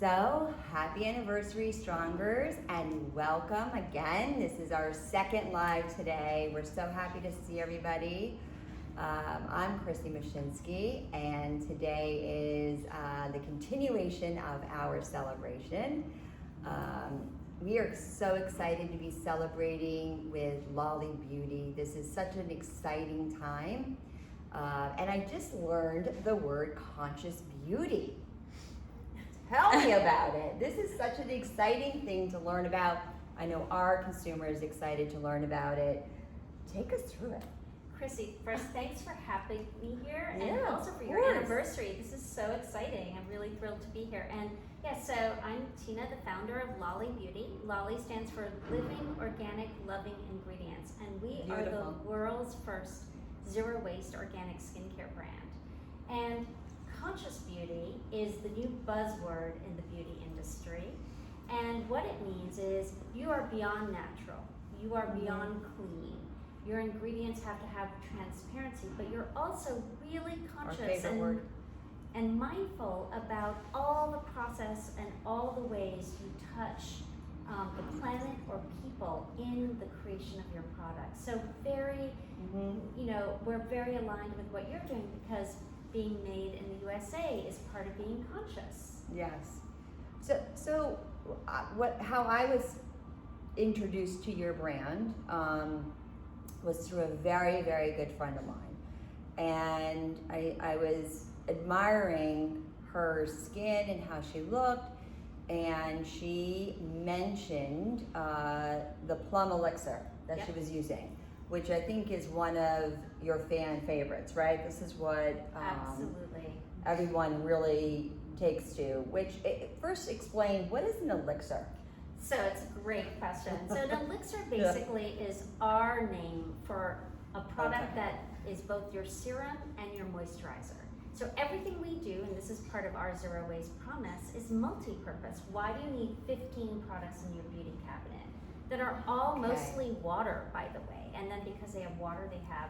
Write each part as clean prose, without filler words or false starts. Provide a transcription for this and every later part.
So, happy anniversary, Strongers, and welcome again. This is our second live today. We're so happy to see everybody. I'm Krissy Mashinsky, and today is the continuation of our celebration. We are so excited to be celebrating with Loli Beauty. This is such an exciting time. And I just learned the word conscious beauty. Tell me about it. This is such an exciting thing to learn about. I know our consumer is excited to learn about it. Take us through it. Krissy, first, thanks for having me here and Yeah, also for your anniversary. This is so exciting. I'm really thrilled to be here. And yeah, so I'm Tina, the founder of Loli Beauty. Loli stands for Living Organic Loving Ingredients, and we are the world's first zero-waste organic skincare brand. And conscious beauty is the new buzzword in the beauty industry. And what it means is you are beyond natural. You are beyond clean. Your ingredients have to have transparency, but you're also really conscious and mindful about all the process and all the ways you touch the planet or people in the creation of your product. So we're very aligned with what you're doing because being made in the USA is part of being conscious. Yes. So how I was introduced to your brand was through a very, very good friend of mine. And I was admiring her skin and how she looked, and she mentioned the plum elixir that she was using, which I think is one of your fan favorites, right? This is what Absolutely everyone really takes to. First explain, what is an elixir? So it's a great question. So an elixir basically is our name for a product that is both your serum and your moisturizer. So everything we do, and this is part of our zero waste promise, is multi-purpose. Why do you need 15 products in your beauty cabinet that are all mostly water, by the way? And then because they have water, they have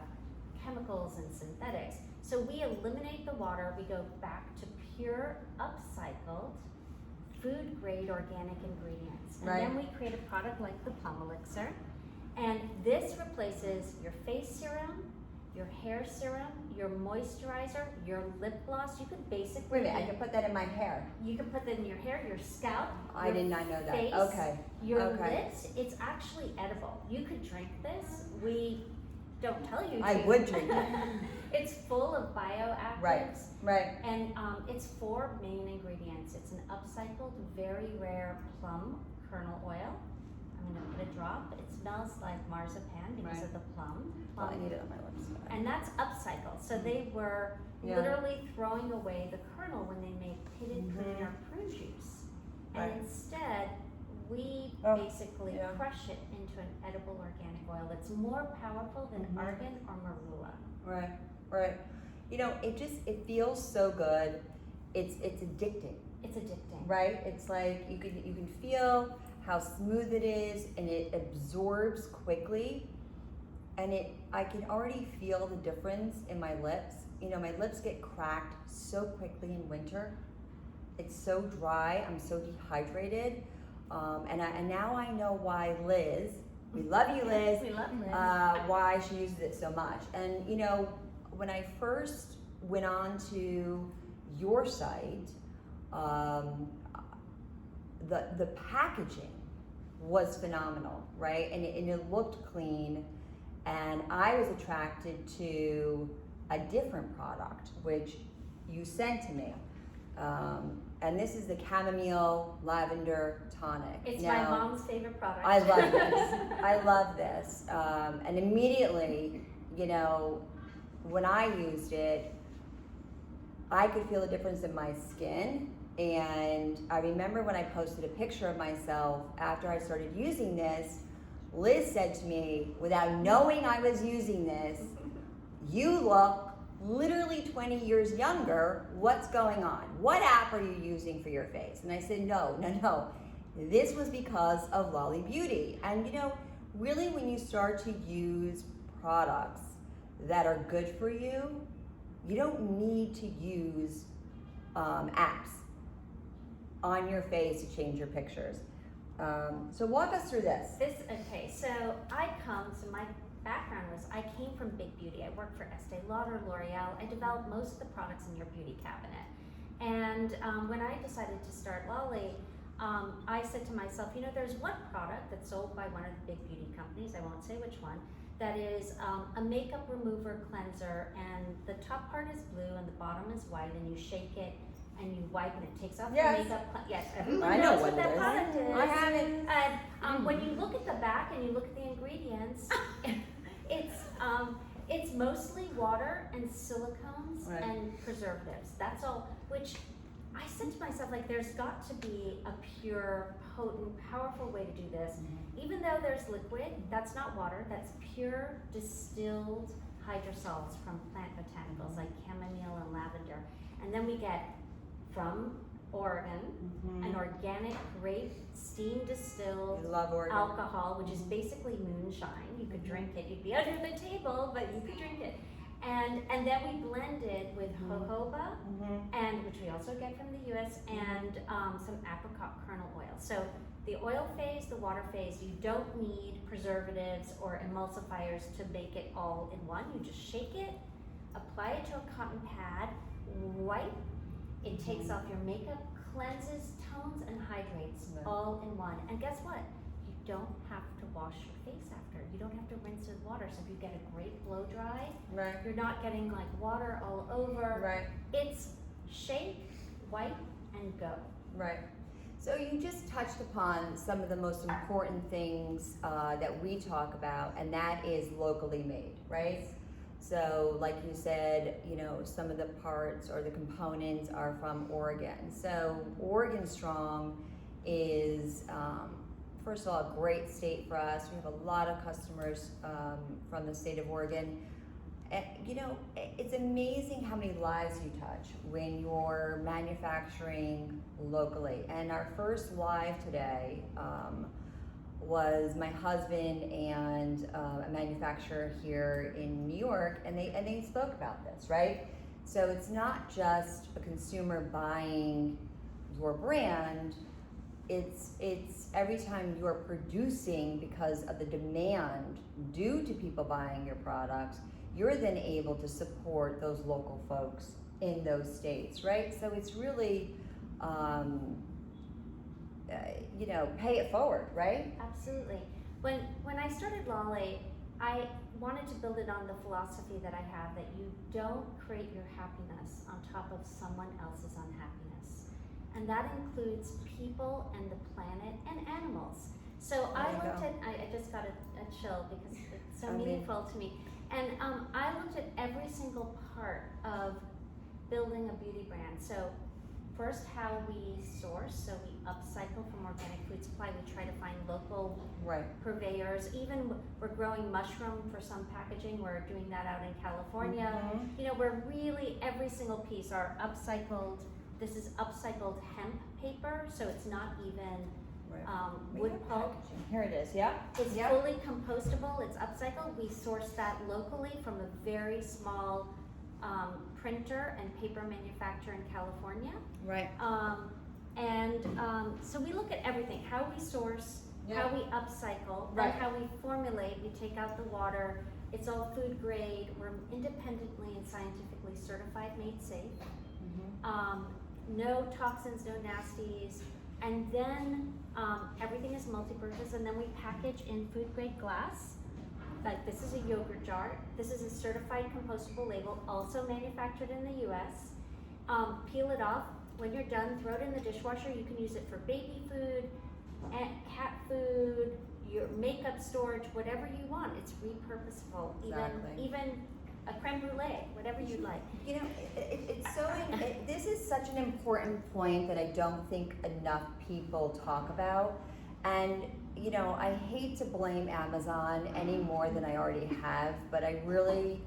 chemicals and synthetics. So we eliminate the water, we go back to pure, upcycled, food-grade organic ingredients. And then we create a product like the plum elixir. And this replaces your face serum, your hair serum, your moisturizer, your lip gloss. You could basically... Wait a minute, I can put that in my hair. You can put that in your hair, your scalp, I did not know that. Face, your lips. It's actually edible. You could drink this. We don't tell you to. I would drink it. It's full of bioactives. Right. And it's 4 main ingredients. It's an upcycled, very rare plum kernel oil. I'm going to put a drop. It smells like marzipan because of the plum. I need it on my lips. And that's upcycled. So they were literally throwing away the kernel when they made pitted prune or prune juice. And instead, we basically crush it into an edible organic oil that's more powerful than argan or marula. Right. You know, it feels so good. It's addicting. It's addicting. Right? It's like you can feel how smooth it is, and it absorbs quickly. And I can already feel the difference in my lips. You know, my lips get cracked so quickly in winter. It's so dry. I'm so dehydrated. And now I know why Liz, we love you, Liz. We love Liz. Why she uses it so much. And you know, when I first went on to your site, the packaging was phenomenal, right? And it looked clean. And I was attracted to a different product, which you sent to me. And this is the Chamomile Lavender Tonic. It's my mom's favorite product. I love this. I love this. And immediately, you know, when I used it, I could feel the difference in my skin. And I remember when I posted a picture of myself after I started using this, Liz said to me, without knowing I was using this, "You look literally 20 years younger. What's going on? What app are you using for your face?" And I said, no. This was because of Loli Beauty. And you know, really when you start to use products that are good for you, you don't need to use apps. on your face to change your pictures. So walk us through this. Okay, so my background was I came from big beauty. I worked for Estee Lauder, L'Oreal. I developed most of the products in your beauty cabinet. And when I decided to start Loli, I said to myself, there's one product that's sold by one of the big beauty companies, I won't say which one, that is a makeup remover cleanser, and the top part is blue and the bottom is white, and you shake it and you wipe and it takes off your makeup. Yes, everyone knows what that product is. I haven't. And when you look at the back and you look at the ingredients, it's mostly water and silicones and preservatives. That's all. Which I said to myself, there's got to be a pure, potent, powerful way to do this. Even though there's liquid, that's not water. That's pure distilled hydrosols from plant botanicals like chamomile and lavender. And then we get from Oregon, an organic grape steam distilled alcohol, which is basically moonshine. You could drink it, you'd be under the table, but you could drink it. And then we blend it with jojoba, and which we also get from the US, and some apricot kernel oil. So the oil phase, the water phase, you don't need preservatives or emulsifiers to make it all in one. You just shake it, apply it to a cotton pad, wipe. It takes off your makeup, cleanses, tones, and hydrates all in one. And guess what? You don't have to wash your face after. You don't have to rinse with water. So if you get a great blow dry, you're not getting water all over. It's shake, wipe, and go. So you just touched upon some of the most important things that we talk about, and that is locally made, right? So like you said, some of the parts or the components are from Oregon. So Oregon Strong is, first of all, a great state for us. We have a lot of customers from the state of Oregon. And, it's amazing how many lives you touch when you're manufacturing locally. And our first live today was my husband and a manufacturer here in New York, and they spoke about this, right? So it's not just a consumer buying your brand, it's every time you're producing because of the demand due to people buying your products, you're then able to support those local folks in those states, right? So it's really pay it forward, right? Absolutely. When I started Loli, I wanted to build it on the philosophy that I have, that you don't create your happiness on top of someone else's unhappiness. And that includes people and the planet and animals. So I just got a chill because it's so meaningful to me. And I looked at every single part of building a beauty brand. So first, how we source, so we upcycle from organic food supply. We try to find local purveyors. Even we're growing mushroom for some packaging. We're doing that out in California. We're really, every single piece are upcycled. This is upcycled hemp paper, so it's not even wood pulp. Here it is, It's fully compostable, it's upcycled. We source that locally from a very small printer and paper manufacturer in California. So we look at everything, how we source, how we upcycle, then how we formulate. We take out the water. It's all food grade. We're independently and scientifically certified, made safe. No toxins, no nasties. And then everything is multi-purpose, and then we package in food grade glass. Like this is a yogurt jar. This is a certified compostable label, also manufactured in the US. Peel it off. When you're done, throw it in the dishwasher. You can use it for baby food, cat food, your makeup storage, whatever you want. It's repurposable. Even a creme brulee, whatever you'd like. This is such an important point that I don't think enough people talk about. And I hate to blame Amazon any more than I already have, but I really,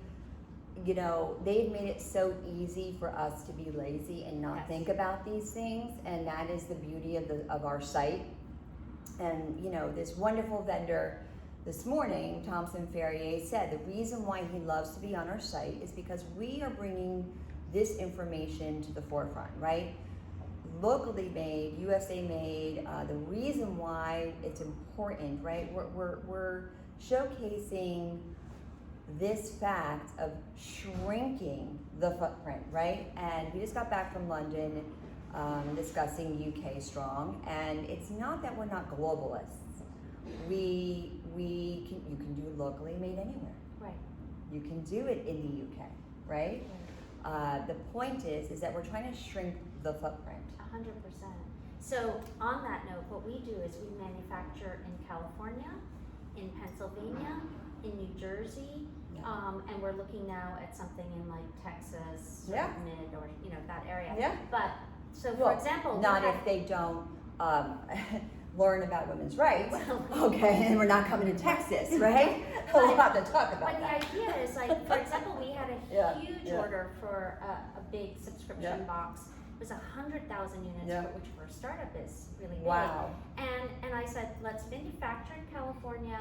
they've made it so easy for us to be lazy and not think about these things, and that is the beauty of our site. And this wonderful vendor this morning, Thompson Ferrier, said the reason why he loves to be on our site is because we are bringing this information to the forefront, right? locally made, USA made. The reason why it's important, right? We're showcasing this fact of shrinking the footprint, right? And we just got back from London discussing UK Strong, and it's not that we're not globalists. You can do locally made anywhere. Right. You can do it in the UK, right? The point is that we're trying to shrink the footprint. 100%. So on that note, what we do is we manufacture in California, in Pennsylvania, in New Jersey, and we're looking now at something in like Texas, or mid, or that area. Yeah. But so for example, not if they don't learn about women's rights. Okay, and we're not coming to Texas, right? We'll have to talk about that. But the idea is, like, for example, we had a huge order for a big subscription box. It was 100,000 units, which for a startup is really big. Wow. And I said, let's manufacture in California.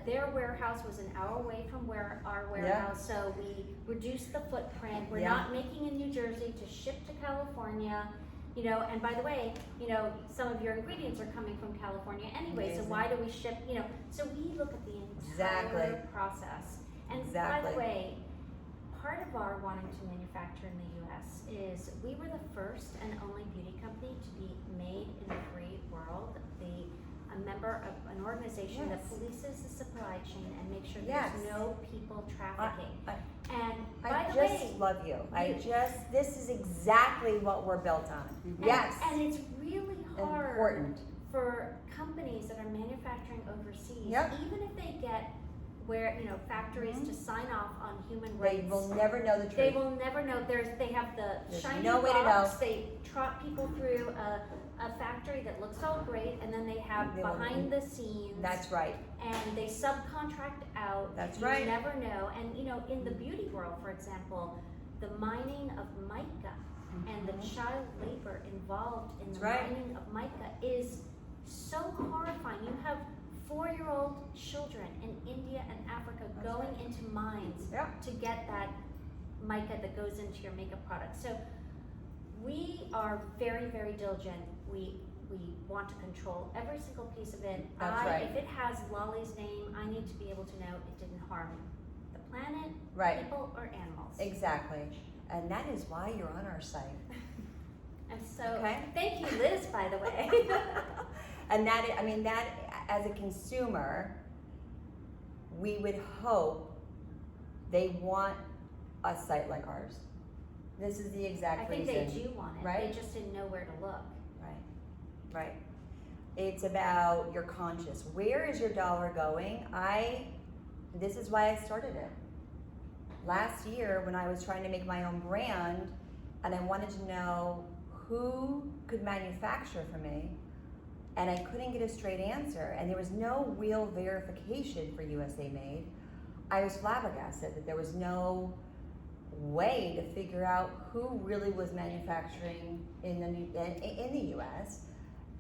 Their warehouse was an hour away from our warehouse, so we reduced the footprint. We're not making in New Jersey to ship to California. And by the way, some of your ingredients are coming from California anyway, so why do we ship, so we look at the entire process. And by the way, part of our wanting to manufacture in the US is we were the first and only beauty company to be made in the free world, a member of an organization that polices the supply chain and makes sure there's no people trafficking. And by the way, I just love you. This is exactly what we're built on. And it's really hard for companies that are manufacturing overseas, even if they get factories to sign off on human rights. They will never know the truth. They will never know. They have the shiny no way box. to know. They trot people through a factory that looks all great, and then they have behind the scenes. That's right. And they subcontract out. That's right. You never know. And in the beauty world, for example, the mining of mica and the child labor involved in the mining of mica is so horrifying. You have 4-year-old children in India and Africa going into mines to get that mica that goes into your makeup product. So we are very, very diligent. We want to control every single piece of it. If it has Loli's name, I need to be able to know it didn't harm the planet, people, or animals. Exactly. And that is why you're on our site. And so, thank you, Liz, by the way. And that as a consumer, we would hope they want a site like ours. This is the exact reason. I think they do want it. They just didn't know where to look. Right. It's about your conscious. Where is your dollar going? This is why I started it. Last year, when I was trying to make my own brand, and I wanted to know who could manufacture for me, and I couldn't get a straight answer, and there was no real verification for USA Made, I was flabbergasted that there was no way to figure out who really was manufacturing in the US,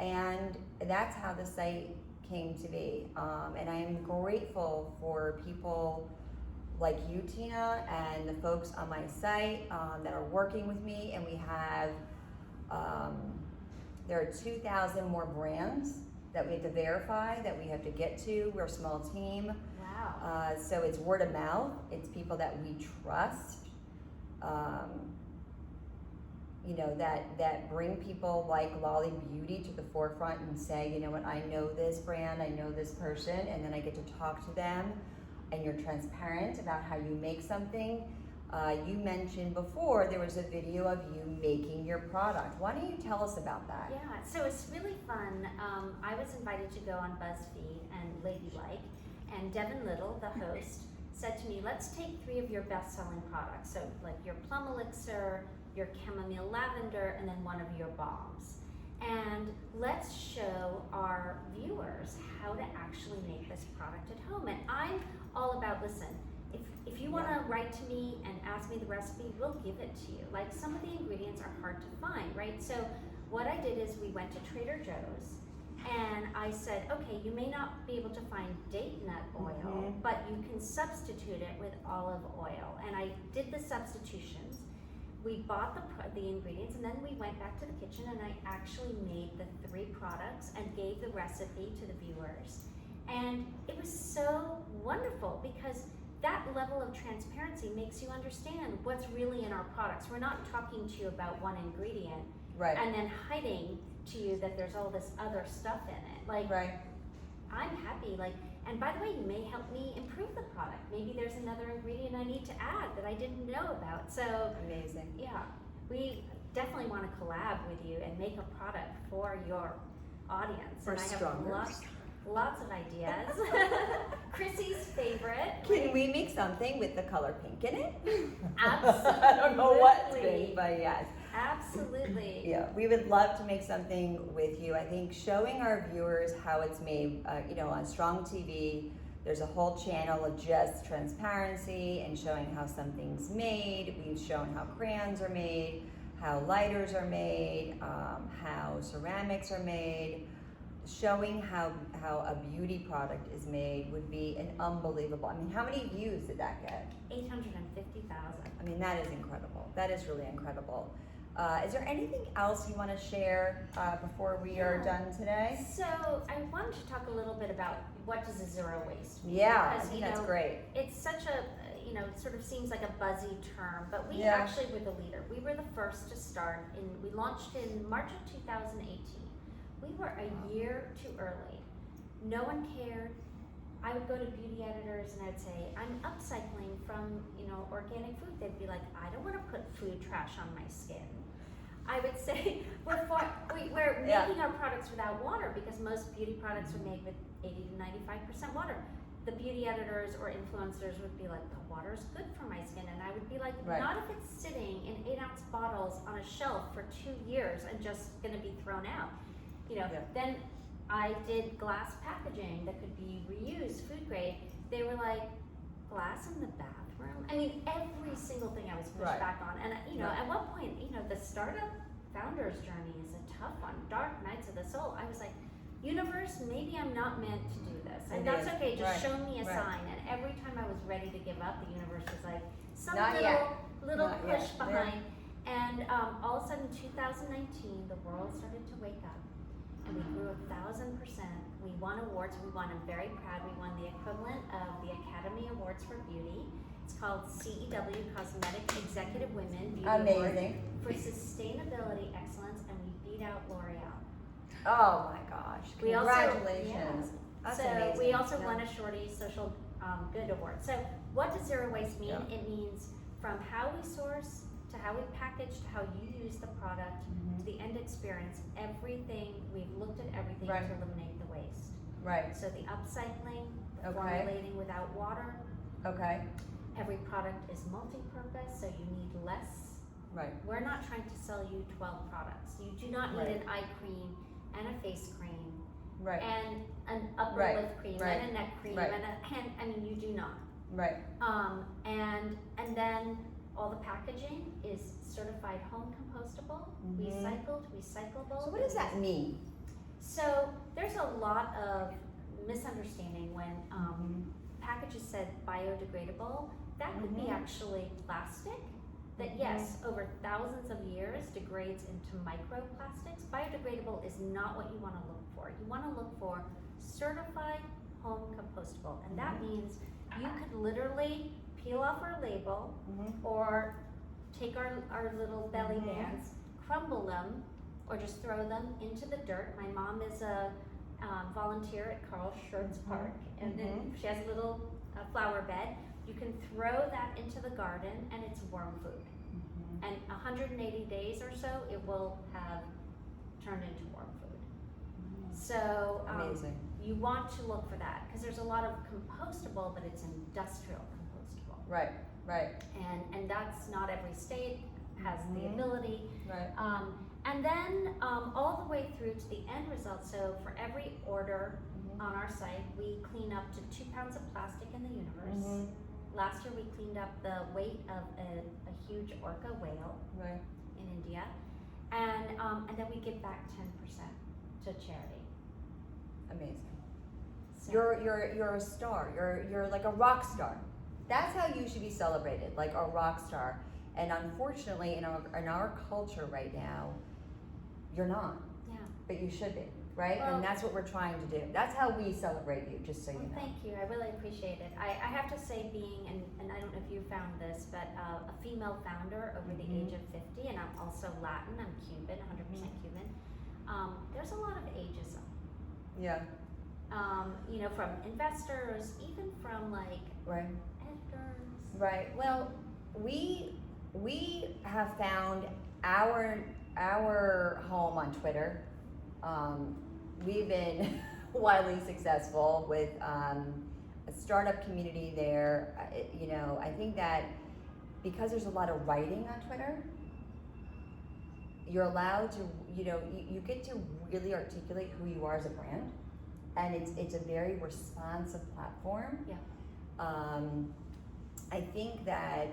and that's how the site came to be. And I am grateful for people like you, Tina, and the folks on my site that are working with me, and we have there are 2,000 more brands that we have to verify, that we have to get to. We're a small team. Wow. So it's word of mouth. It's people that we trust, that bring people like Loli Beauty to the forefront and say, you know what, I know this brand, I know this person, and then I get to talk to them, and you're transparent about how you make something. You mentioned before there was a video of you making your product. Why don't you tell us about that? Yeah, so it's really fun. I was invited to go on BuzzFeed and Ladylike, and Devin Little, the host, said to me, let's take 3 of your best-selling products. So like your Plum Elixir, your Chamomile Lavender, and then one of your balms. And let's show our viewers how to actually make this product at home. And I'm all about, listen, if you want to write to me and ask me the recipe, we'll give it to you. Like, some of the ingredients are hard to find, right? So what I did is we went to Trader Joe's, and I said, okay, you may not be able to find date nut oil, but you can substitute it with olive oil. And I did the substitutions. we bought the ingredients, and then we went back to the kitchen, and I actually made the 3 products and gave the recipe to the viewers. And it was so wonderful because that level of transparency makes you understand what's really in our products. We're not talking to you about one ingredient and then hiding to you that there's all this other stuff in it. Like, I'm happy, like, and by the way, you may help me improve the product. Maybe there's another ingredient I need to add that I didn't know about. So amazing. Yeah, we definitely want to collab with you and make a product for your audience. For and I have Strongers. lots of ideas. Krissy's favorite. Can we make something with the color pink in it? Absolutely. I don't know what's pink, but yes. Absolutely. Yeah, we would love to make something with you. I think showing our viewers how it's made, on Strong TV, there's a whole channel of just transparency and showing how something's made. We've shown how crayons are made, how lighters are made, how ceramics are made. Showing how a beauty product is made would be an unbelievable. I mean, how many views did that get? 850,000. I mean, that is incredible. That is really incredible. Is there anything else you want to share before we are done today? So I wanted to talk a little bit about what does a zero waste mean? Yeah, because, I think that's great. It's such a, it sort of seems like a buzzy term, but we actually were the leader. We were the first to start, we launched in March of 2018. We were a year too early. No one cared. I would go to beauty editors and I'd say, I'm upcycling from, organic food. They'd be like, I don't want to put food trash on my skin. I would say, we're making our products without water because most beauty products are made with 80 to 95% water. The beauty editors or influencers would be like, the water's good for my skin. And I would be like, not if it's sitting in 8-ounce bottles on a shelf for 2 years and just gonna be thrown out. Then I did glass packaging that could be reused, food grade. They were like, glass in the bathroom? I mean, every single thing I was pushed back on. And at one point, the startup founder's journey is a tough one. Dark nights of the soul. I was like, universe, maybe I'm not meant to do this. And that's okay, just show me a sign. And every time I was ready to give up, the universe was like, some little push behind. And all of a sudden, 2019, the world started to wake up. And we grew 1,000%. We won awards. I'm very proud. We won the equivalent of the Academy Awards for Beauty. It's called CEW, Cosmetic Executive Women Beauty Award for Sustainability Excellence, and we beat out L'Oreal. Oh my gosh! Congratulations! That's amazing. We also won a Shorty Social Good Award. So, what does zero waste mean? It means from how we source to how we package to how you use the product to the end experience. Everything we've looked at everything to eliminate the waste. Right. So the upcycling, the formulating without water. Okay. Every product is multi-purpose, so you need less. Right. We're not trying to sell you 12 products. You do not need an eye cream and a face cream. Right. And an upper lip cream and a neck cream and a hand. I mean, you do not. Right. And then all the packaging is certified home compostable, recyclable. So what does that mean? So there's a lot of misunderstanding when packages said biodegradable. That could be actually plastic that, yes, over thousands of years degrades into microplastics. Biodegradable is not what you want to look for. You want to look for certified home compostable. And that means you could literally peel off our label or take our little belly bands, crumble them, or just throw them into the dirt. My mom is a volunteer at Carl Schurz Park, and then she has a little flower bed. You can throw that into the garden, and it's worm food. And 180 days or so, it will have turned into worm food. So amazing. You want to look for that because there's a lot of compostable, but it's industrial compostable. Right. And that's not every state has the ability. Right. And then all the way through to the end result. So for every order on our site, we clean up to 2 pounds of plastic in the universe. Last year we cleaned up the weight of a huge orca whale in India. And then we give back 10% to charity. Amazing. So You're a star. You're like a rock star. That's how you should be celebrated, like a rock star. And unfortunately, in our culture right now, you're not. Yeah. But you should be, right? Well, and that's what we're trying to do. That's how we celebrate you, just so you know. Thank you. I really appreciate it. I have to say, being, and I don't know if you found this, but a female founder over the age of 50, and I'm also Latin, I'm Cuban, 100% Cuban, there's a lot of ageism. Yeah. You know, from investors, even from like Right. editors. Right. Well, we have found our home on Twitter. We've been wildly successful with a startup community there. You know, I think that because there's a lot of writing on Twitter, you're allowed to, you know, you get to really articulate who you are as a brand, and it's a very responsive platform. Yeah. I think that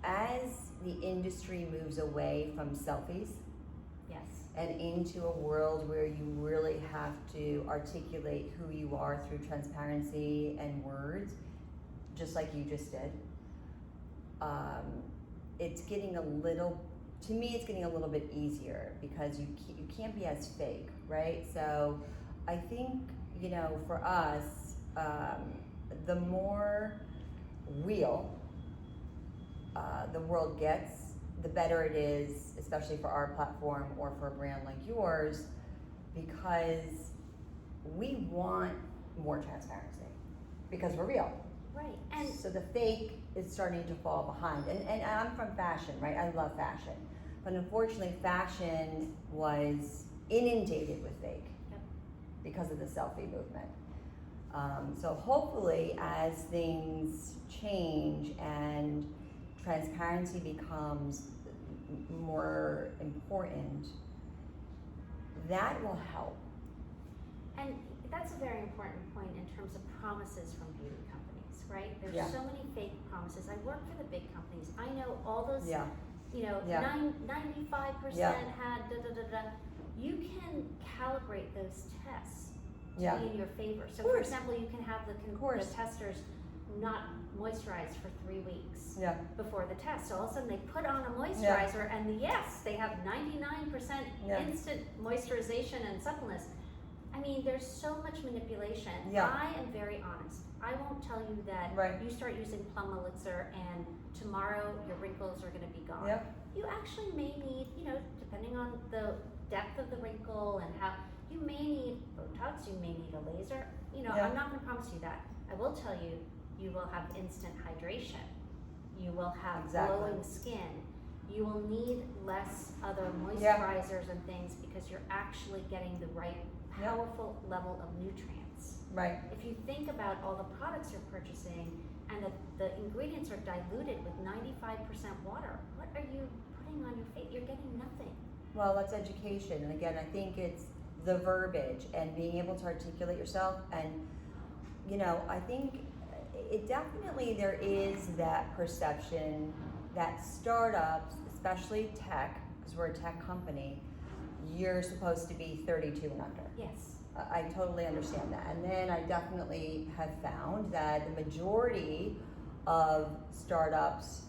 as the industry moves away from selfies, Yes. and into a world where you really have to articulate who you are through transparency and words, just like you just did, it's getting a little, to me, it's getting a little bit easier because you can't be as fake, right? So I think, you know, for us, the more real the world gets, the better it is, especially for our platform or for a brand like yours, because we want more transparency because we're real. Right. And So the fake is starting to fall behind. And I'm from fashion, right? I love fashion. But unfortunately, fashion was inundated with fake because of the selfie movement. So hopefully, as things change and transparency becomes more important, that will help. And that's a very important point in terms of promises from beauty companies, right? There's Yeah. so many fake promises. I work for the big companies. I know all those, Yeah. you know, Yeah. 95% had da da da da. You can calibrate those tests to Yeah. be in your favor. So, Of for course. example, you can have the course. testers not moisturized for 3 weeks Yeah. before the test. So all of a sudden they put on a moisturizer and yes, they have 99% Yeah. instant moisturization and suppleness. I mean, there's so much manipulation. Yeah. I am very honest. I won't tell you that Right. you start using Plum Elixir and tomorrow your wrinkles are going to be gone. Yep. You actually may need, you know, depending on the depth of the wrinkle and how, you may need Botox, you may need a laser. You know, Yeah. I'm not going to promise you that. I will tell you, you will have instant hydration. You will have Exactly. glowing skin. You will need less other Yeah. moisturizers and things because you're actually getting the right Yeah. powerful level of nutrients. Right. If you think about all the products you're purchasing and the ingredients are diluted with 95% water, what are you putting on your face? You're getting nothing. Well, that's education. And again, I think it's the verbiage and being able to articulate yourself. And, you know, I think it definitely, there is that perception that startups, especially tech, because we're a tech company, you're supposed to be 32 and under. Yes. I totally understand that. And then I definitely have found that the majority of startups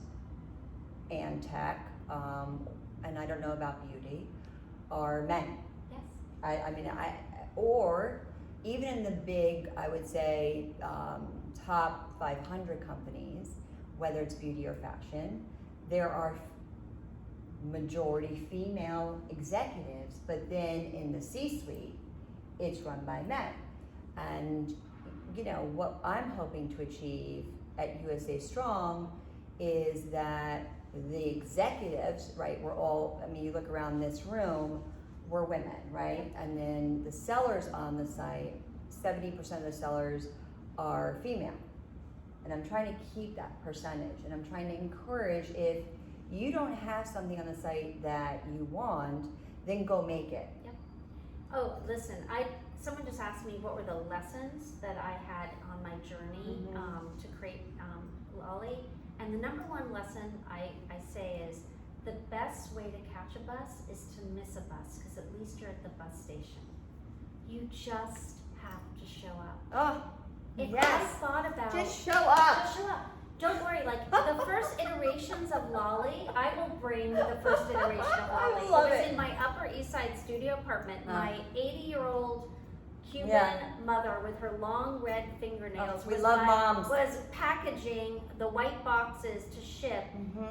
and tech, and I don't know about beauty, are men. Yes. I mean, or even in the big, I would say, top 500 companies, whether it's beauty or fashion, there are majority female executives, but then in the C-suite, it's run by men. And, you know, what I'm hoping to achieve at USA Strong is that the executives, right, we're all, I mean, you look around this room, we're women, right? And then the sellers on the site, 70% of the sellers are female. And I'm trying to keep that percentage, and I'm trying to encourage, if you don't have something on the site that you want, then go make it. Yep. Oh, listen, someone just asked me what were the lessons that I had on my journey to create Loli. And the number one lesson I say is, the best way to catch a bus is to miss a bus, because at least you're at the bus station. You just have to show up. Oh, If yes. I thought about Just show up. Just show up. Don't worry, like the first iterations of Loli, I will bring the first iteration of Loli. I love it was it. in my Upper East Side studio apartment. My 80-year-old Cuban mother with her long red fingernails we love moms. was packaging the white boxes to ship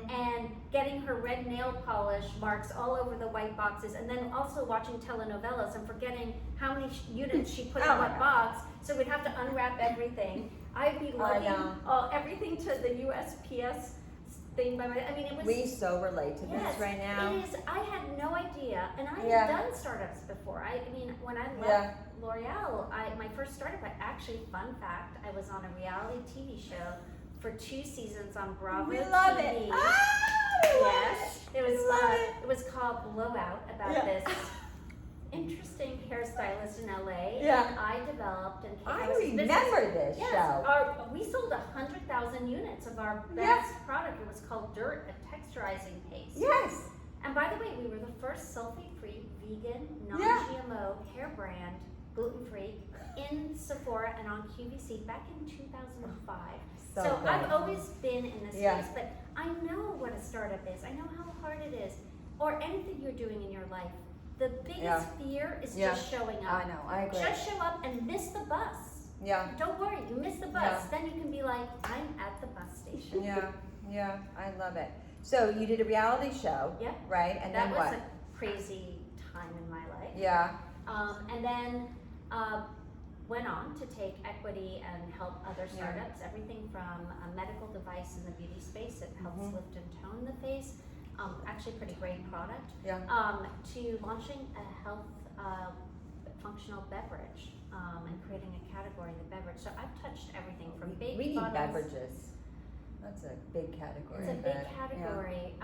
and getting her red nail polish marks all over the white boxes, and then also watching telenovelas and forgetting how many units she put in what box, so we'd have to unwrap everything. I'd be lugging everything to the USPS thing by my, I mean, it was. We so relate to this right now. It is. I had no idea, and I had done startups before. I mean, when I left L'Oreal, my first startup, fun fact, I was on a reality TV show for 2 seasons on Bravo We love TV. it. Yes, it was called Blowout, about this interesting hairstylist in LA. Yeah. And I developed and I remember this show. We sold 100,000 units of our best product. It was called Dirt, a texturizing paste. Yes. And by the way, we were the first sulfate-free, vegan, non-GMO hair brand, gluten-free, in Sephora and on QVC back in 2005. So I've always been in this space, but I know what a startup is. I know how hard it is, or anything you're doing in your life. The biggest fear is just showing up. I know, I agree. Just show up and miss the bus. Yeah. Don't worry, you miss the bus. Then you can be like, I'm at the bus station. Yeah, I love it. So you did a reality show, right? And then what? That was a crazy time in my life. Yeah. And then went on to take equity and help other startups, everything from a medical device in the beauty space that helps lift and tone the face, actually pretty great product, to launching a health functional beverage and creating a category in the beverage. So I've touched everything from baked We need funnels. beverages. That's a big category. It's a big category,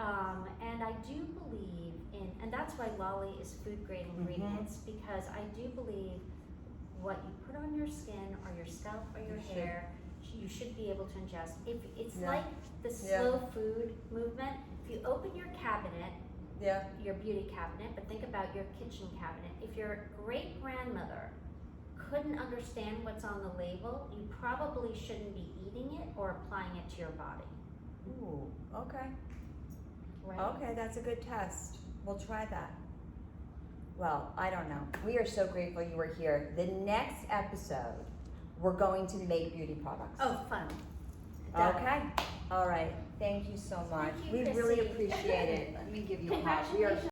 and I do believe in, and that's why Loli is food grade ingredients, because I do believe what you put on your skin or your scalp or your hair, you should be able to ingest. If it's like the slow food movement, if you open your cabinet, your beauty cabinet, but think about your kitchen cabinet. If your great grandmother couldn't understand what's on the label, you probably shouldn't be eating it or applying it to your body. Ooh, okay. Right? Okay, that's a good test. We'll try that. Well, I don't know. We are so grateful you were here. The next episode, we're going to make beauty products. Oh, fun. Okay. All right. Thank you so much. Thank you, We really Krissy. appreciate it. Let me give you a hug. We are Congratulations.